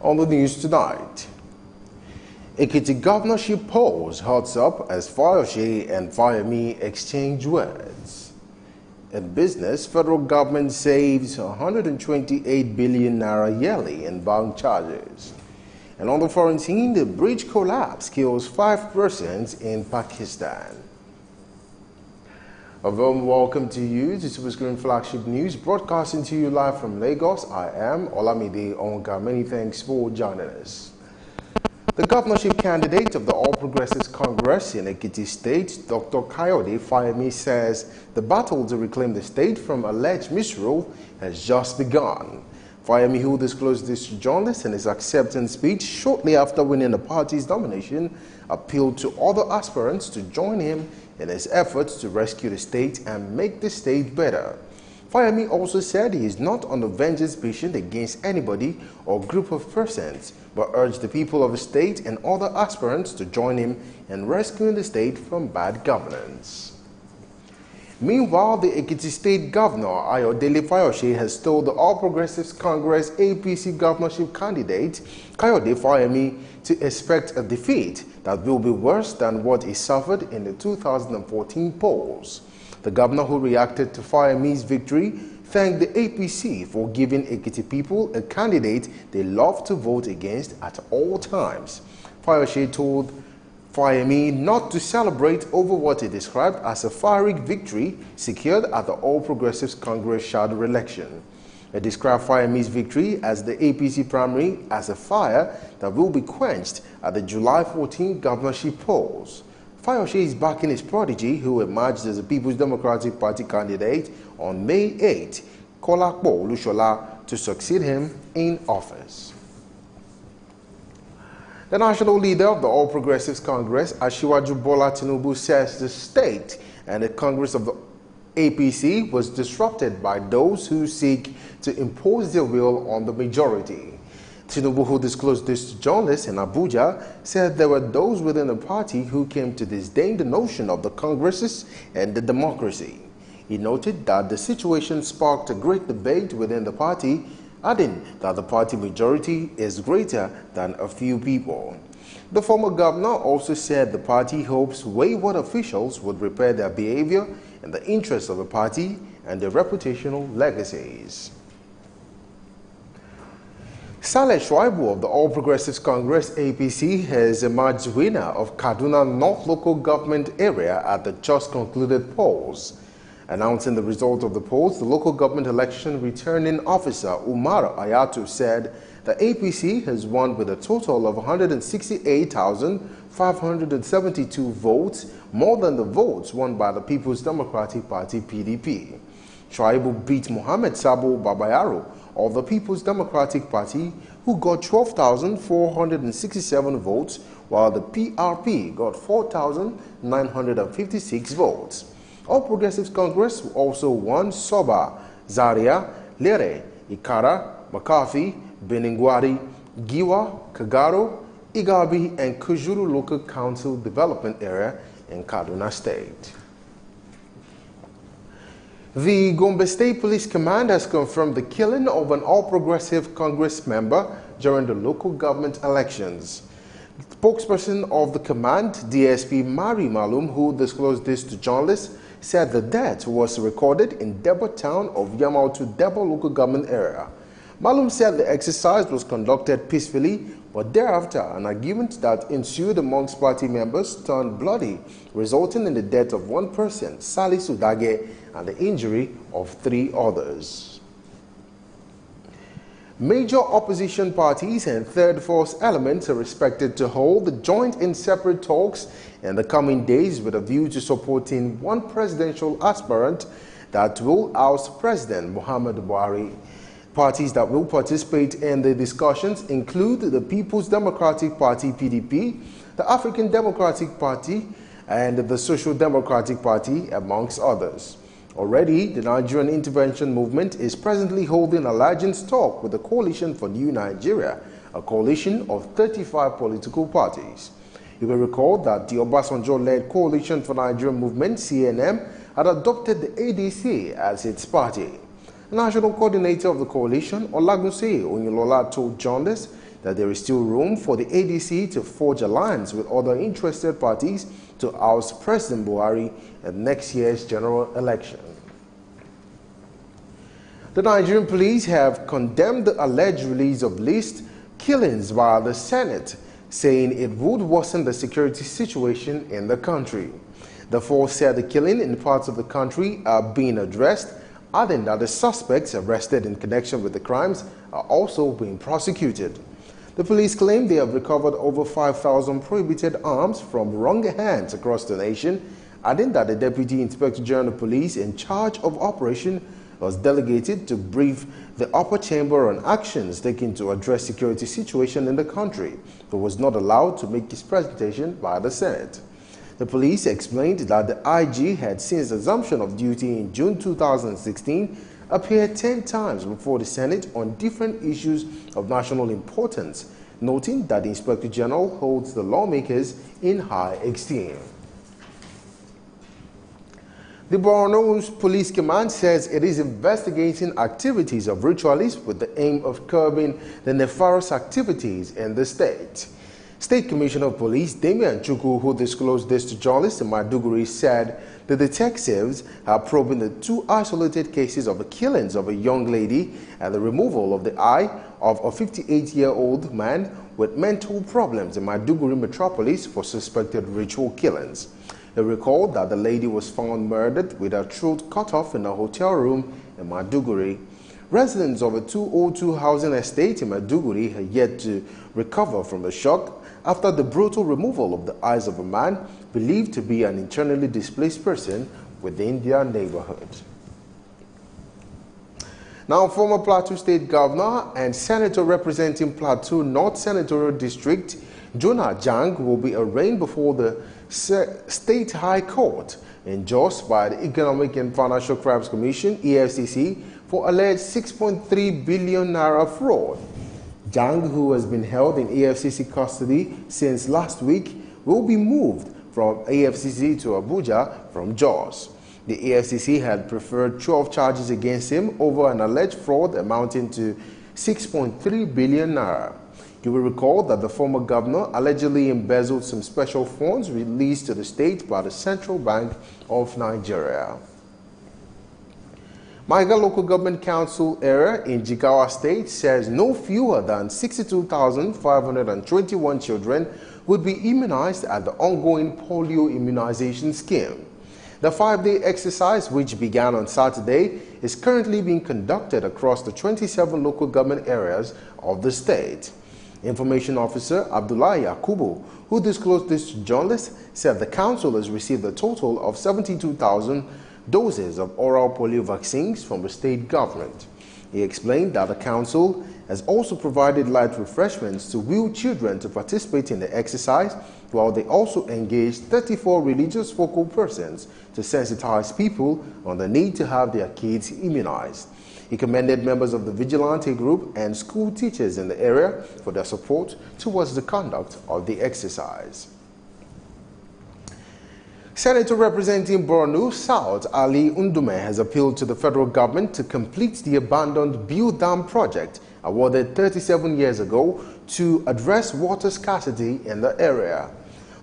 On the news tonight, Ekiti governorship polls hearts up as Fayose and Fayemi exchange words. In business, federal government saves 128 billion naira yearly in bank charges. And on the foreign scene, the bridge collapse kills 5 persons in Pakistan. A warm welcome to you to Superscreen Flagship News, broadcasting to you live from Lagos. I am Olamide Onka. Many thanks for joining us. The governorship candidate of the All Progressives Congress in Ekiti State, Dr. Kayode Fayemi, says the battle to reclaim the state from alleged misrule has just begun. Fayemi, who disclosed this to journalists in his acceptance speech shortly after winning the party's nomination, appealed to other aspirants to join him in his efforts to rescue the state and make the state better. Fayemi also said he is not on a vengeance mission against anybody or group of persons, but urged the people of the state and other aspirants to join him in rescuing the state from bad governance. Meanwhile, the Ekiti State Governor, Ayodele Fayose, has told the All Progressives Congress APC governorship candidate, Kayode Fayemi, to expect a defeat that will be worse than what he suffered in the 2014 polls. The governor, who reacted to Fayemi's victory, thanked the APC for giving Ekiti people a candidate they love to vote against at all times. Fayose told Fayemi not to celebrate over what he described as a fiery victory secured at the All Progressives Congress shadow election. He described Fayemi's victory as the APC primary as a fire that will be quenched at the July 14 governorship polls. Fayose is backing his prodigy, who emerged as the People's Democratic Party candidate on May 8, Kolakbo Olushola, to succeed him in office. The national leader of the All Progressives Congress, Asiwaju Bola Tinubu, says the state and the Congress of the APC was disrupted by those who seek to impose their will on the majority. Tinubu, who disclosed this to journalists in Abuja, said there were those within the party who came to disdain the notion of the Congresses and the democracy. He noted that the situation sparked a great debate within the party, adding that the party majority is greater than a few people. The former governor also said the party hopes wayward officials would repair their behavior in the interest of the party and their reputational legacies. Saleh Shuaibu of the All Progressives Congress APC has emerged winner of Kaduna North Local Government Area at the just concluded polls. Announcing the result of the polls, the local government election returning officer Umar Ayatu said the APC has won with a total of 168,572 votes, more than the votes won by the People's Democratic Party PDP. Shuaibu beat Mohammed Sabo Babayaro of the People's Democratic Party, who got 12,467 votes, while the PRP got 4,956 votes. All Progressives Congress also won Soba, Zaria, Lere, Ikara, Makafi, Beningwari, Giwa, Kagaro, Igabi, and Kujuru Local Council Development Area in Kaduna State. The Gombe State Police Command has confirmed the killing of an All Progressive Congress member during the local government elections. The spokesperson of the command, DSP Mari Malum, who disclosed this to journalists, said the death was recorded in Debo town of Yamautu Debo local government area. Malum said the exercise was conducted peacefully, but thereafter an argument that ensued amongst party members turned bloody, resulting in the death of one person, Salisu Dage, and the injury of 3 others. Major opposition parties and third force elements are expected to hold the joint and separate talks in the coming days with a view to supporting one presidential aspirant that will oust President Muhammadu Buhari. Parties that will participate in the discussions include the People's Democratic Party PDP, the African Democratic Party, and the Social Democratic Party, amongst others. Already, the Nigerian Intervention Movement is presently holding alliance talk with the Coalition for New Nigeria, a coalition of 35 political parties. You will recall that the Obasanjo-led Coalition for Nigerian Movement, CNM, had adopted the ADC as its party. The national coordinator of the coalition, Olagunse Oyinlola, told journalists that there is still room for the ADC to forge alliance with other interested parties to oust President Buhari at next year's general election. The Nigerian police have condemned the alleged release of list killings by the Senate, saying it would worsen the security situation in the country. The force said the killing in parts of the country are being addressed, adding that the suspects arrested in connection with the crimes are also being prosecuted. The police claim they have recovered over 5,000 prohibited arms from wrong hands across the nation, adding that the Deputy Inspector General of Police in charge of operation was delegated to brief the upper chamber on actions taken to address security situation in the country, but was not allowed to make his presentation by the Senate. The police explained that the IG had, since assumption of duty in June 2016, appeared 10 times before the Senate on different issues of national importance, noting that the Inspector General holds the lawmakers in high esteem. The Borno's Police Command says it is investigating activities of ritualists with the aim of curbing the nefarious activities in the state. State Commissioner of Police Damian Chukwu, who disclosed this to journalists in Maiduguri, said the detectives are probing the 2 isolated cases of the killings of a young lady and the removal of the eye of a 58-year-old man with mental problems in Maiduguri metropolis for suspected ritual killings. He recalled that the lady was found murdered with her throat cut off in a hotel room in Maiduguri. Residents of a 202 housing estate in Maiduguri are yet to recover from the shock after the brutal removal of the eyes of a man believed to be an internally displaced person within their neighborhood. Now, former Plateau State Governor and Senator representing Plateau North Senatorial District, Jonah Jang, will be arraigned before the State High Court in Jos by the Economic and Financial Crimes Commission, EFCC, for alleged 6.3 billion naira fraud. Jang, who has been held in EFCC custody since last week, will be moved from EFCC to Abuja from Jos. The EFCC had preferred 12 charges against him over an alleged fraud amounting to 6.3 billion naira. You will recall that the former governor allegedly embezzled some special funds released to the state by the Central Bank of Nigeria. Maiga Local Government Council area in Jigawa State says no fewer than 62,521 children would be immunized at the ongoing polio immunization scheme. The 5-day exercise, which began on Saturday, is currently being conducted across the 27 local government areas of the state. Information Officer Abdullahi Yakubu, who disclosed this to journalists, said the council has received a total of 72,000 doses of oral polio vaccines from the state government. He explained that the council has also provided light refreshments to wheel children to participate in the exercise, while they also engaged 34 religious focal persons to sensitize people on the need to have their kids immunized. He commended members of the vigilante group and school teachers in the area for their support towards the conduct of the exercise. Senator representing Borno South, Ali Ndume, has appealed to the federal government to complete the abandoned Bill Dam project awarded 37 years ago to address water scarcity in the area.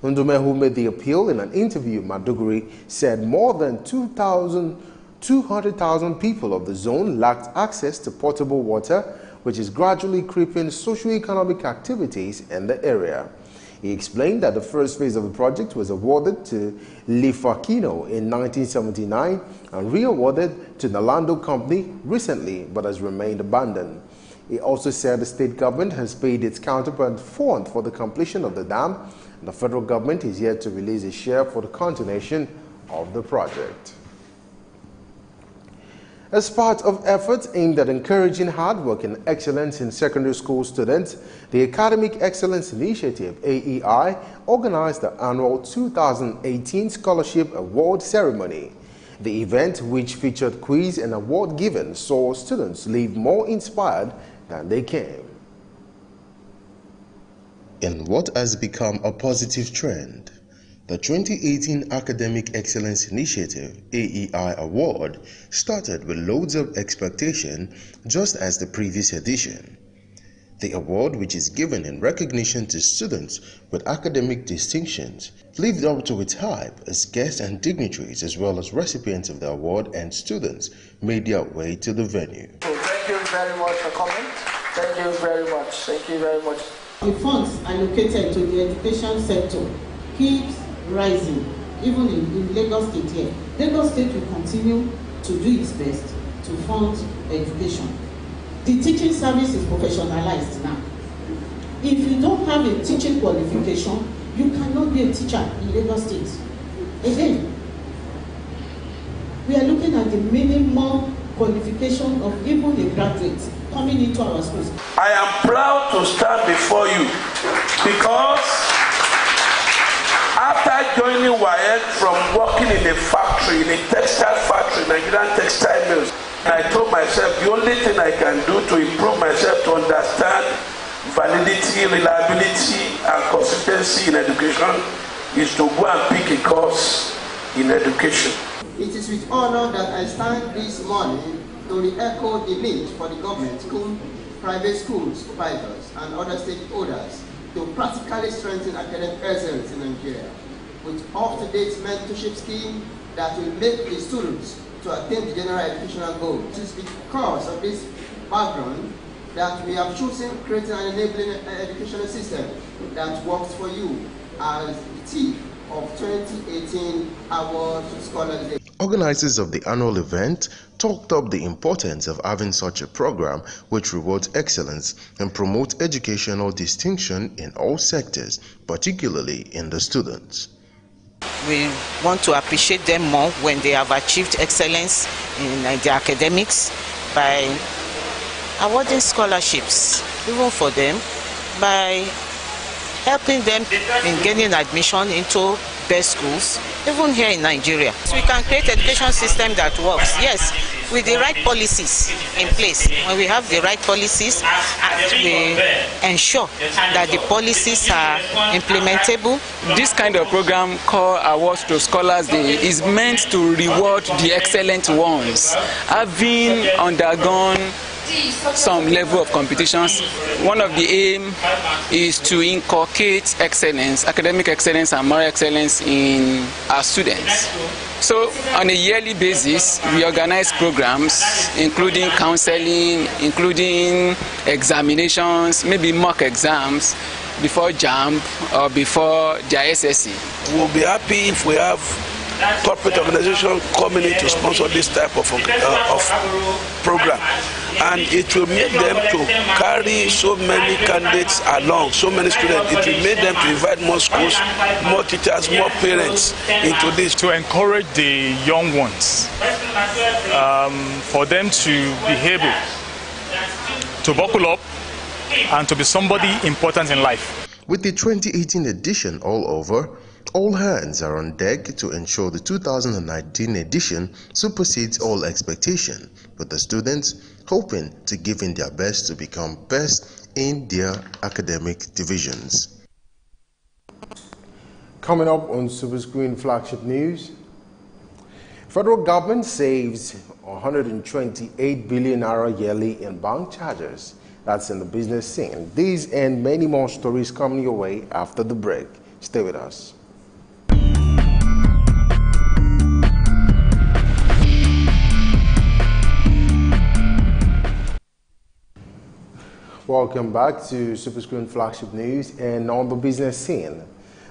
Ndume, who made the appeal in an interview in Maiduguri, said more than 200,000 people of the zone lacked access to potable water, which is gradually crippling socio-economic activities in the area. He explained that the first phase of the project was awarded to Lifakino in 1979 and re-awarded to Nalando Company recently, but has remained abandoned. He also said the state government has paid its counterpart fund for the completion of the dam, and the federal government is yet to release a share for the continuation of the project. As part of efforts aimed at encouraging hard work and excellence in secondary school students, the Academic Excellence Initiative, AEI, organized the annual 2018 Scholarship Award Ceremony. The event, which featured quiz and award giving, saw students leave more inspired than they came. In what has become a positive trend, the 2018 Academic Excellence Initiative AEI Award started with loads of expectation, just as the previous edition. The award, which is given in recognition to students with academic distinctions, lived up to its hype as guests and dignitaries as well as recipients of the award and students made their way to the venue. Thank you very much for coming. Thank you very much. Thank you very much. The funds allocated to the education sector keeps rising, even in Lagos State here. Lagos State will continue to do its best to fund education. The teaching service is professionalized now. If you don't have a teaching qualification, you cannot be a teacher in Lagos State. Again, we are looking at the minimum qualification of even a graduate coming into our schools. I am proud to stand before you because after joining WAEC from working in a factory, in a textile factory, Nigerian textile mills, I told myself the only thing I can do to improve myself to understand validity, reliability, and consistency in education is to go and pick a course in education. It is with honor that I stand this morning to re-echo the need for the government, school, private school supervisors, and other stakeholders to practically strengthen academic excellence in Nigeria with up-to-date mentorship scheme that will make the students to attain the general educational goals. It is because of this background that we have chosen creating an enabling educational system that works for you as the theme of 2018 Award Scholars Day. Organizers of the annual event talked up the importance of having such a program which rewards excellence and promotes educational distinction in all sectors, particularly in the students. We want to appreciate them more when they have achieved excellence in their academics by awarding scholarships, even for them, by helping them in gaining admission into best schools, even here in Nigeria. So we can create an education system that works, yes, with the right policies in place. When we have the right policies, we ensure that the policies are implementable. This kind of program called Awards to Scholars Day is meant to reward the excellent ones. Having undergone some level of competitions, one of the aim is to inculcate excellence, academic excellence and moral excellence in our students. So on a yearly basis, we organize programs including counseling, including examinations, maybe mock exams before JAMB or before their SSC. We'll be happy if we have corporate organization coming in to sponsor this type of program, and it will make them to carry so many candidates along, so many students. It will make them to invite more schools, more teachers, more parents into this. To encourage the young ones, for them to be able to buckle up and to be somebody important in life. With the 2018 edition all over, all hands are on deck to ensure the 2019 edition supersedes all expectation, with the students hoping to give in their best to become best in their academic divisions. Coming up on Superscreen Flagship News, federal government saves 128 billion naira yearly in bank charges. That's in the business scene. These and many more stories coming your way after the break. Stay with us. Welcome back to Superscreen Flagship News. And on the business scene,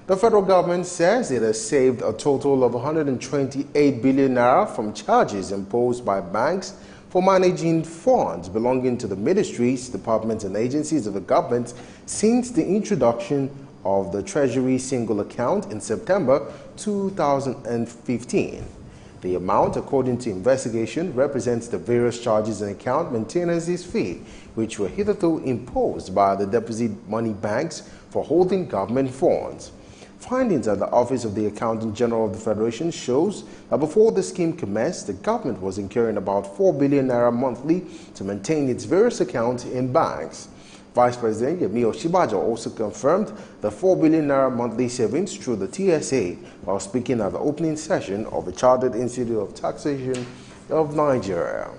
the federal government says it has saved a total of 128 billion naira from charges imposed by banks for managing funds belonging to the ministries, departments and agencies of the government since the introduction of the Treasury single account in September 2015. The amount, according to investigation, represents the various charges and account maintenance fee, which were hitherto imposed by the deposit money banks for holding government funds. Findings at the Office of the Accountant General of the Federation shows that before the scheme commenced, the government was incurring about 4 billion naira monthly to maintain its various accounts in banks. Vice President Yemi Oshibajo also confirmed the 4 billion naira monthly savings through the TSA while speaking at the opening session of the Chartered Institute of Taxation of Nigeria.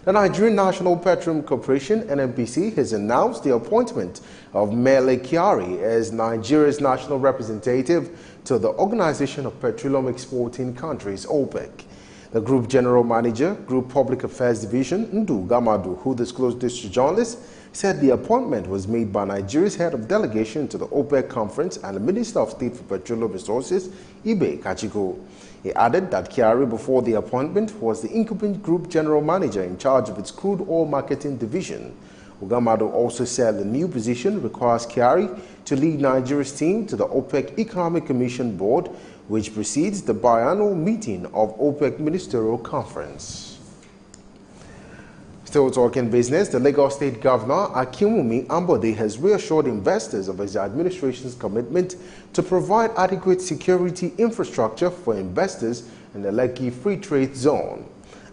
The Nigerian National Petroleum Corporation (NNPC) has announced the appointment of Mele Kyari as Nigeria's national representative to the Organization of Petroleum Exporting Countries (OPEC). The Group General Manager, Group Public Affairs Division, Ndu Gamadu, who disclosed this to journalists, said the appointment was made by Nigeria's head of delegation to the OPEC conference and the Minister of State for Petroleum Resources, Ibe Kachiko. He added that Kyari, before the appointment, was the incumbent Group General Manager in charge of its crude oil marketing division. Ugamado also said the new position requires Kyari to lead Nigeria's team to the OPEC Economic Commission Board, which precedes the biannual meeting of OPEC Ministerial Conference. Still talking business, the Lagos State Governor Akinwumi Ambode has reassured investors of his administration's commitment to provide adequate security infrastructure for investors in the Lekki Free Trade Zone.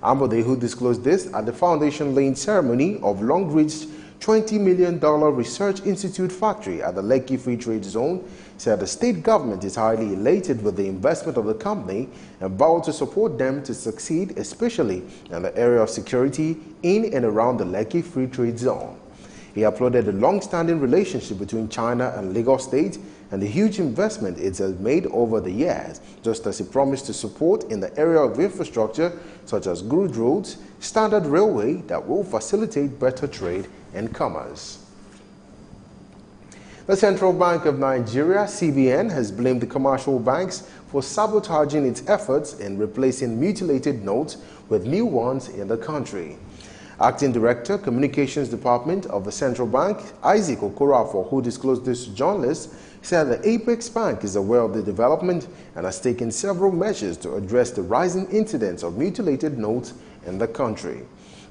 Ambode, who disclosed this at the foundation-laying ceremony of Long-Reach $20 million Research Institute factory at the Lekki Free Trade Zone, said the state government is highly elated with the investment of the company and vowed to support them to succeed, especially in the area of security in and around the Lekki Free Trade Zone. He applauded the long-standing relationship between China and Lagos State and the huge investment it has made over the years, just as he promised to support in the area of infrastructure such as good roads, standard railway that will facilitate better trade and commerce. The Central Bank of Nigeria, CBN, has blamed the commercial banks for sabotaging its efforts in replacing mutilated notes with new ones in the country. Acting Director, Communications Department of the Central Bank, Isaac Okorafor, who disclosed this to journalists, said the Apex Bank is aware of the development and has taken several measures to address the rising incidence of mutilated notes in the country.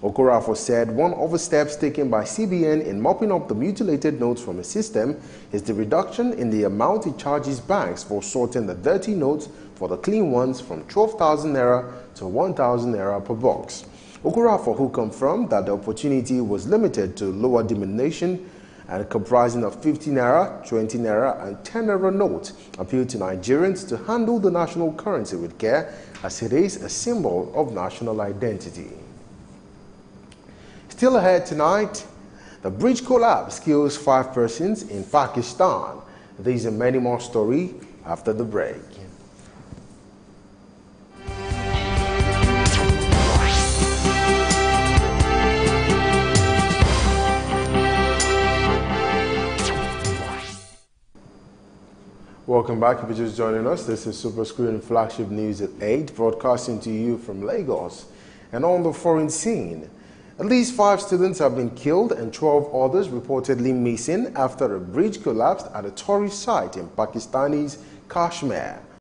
Okorafor said one of the steps taken by CBN in mopping up the mutilated notes from the system is the reduction in the amount it charges banks for sorting the dirty notes for the clean ones from 12,000 naira to 1,000 naira per box. Okorafor, who confirmed that the opportunity was limited to lower denomination and comprising of 50 naira, 20 naira and 10 naira notes, appealed to Nigerians to handle the national currency with care as it is a symbol of national identity. Still ahead tonight, the bridge collapse kills 5 persons in Pakistan. These and many more stories after the break. Welcome back. If you're just joining us, this is Superscreen Flagship News at 8, broadcasting to you from Lagos. And on the foreign scene, at least 5 students have been killed and 12 others reportedly missing after a bridge collapsed at a tourist site in Pakistani's Kashmir.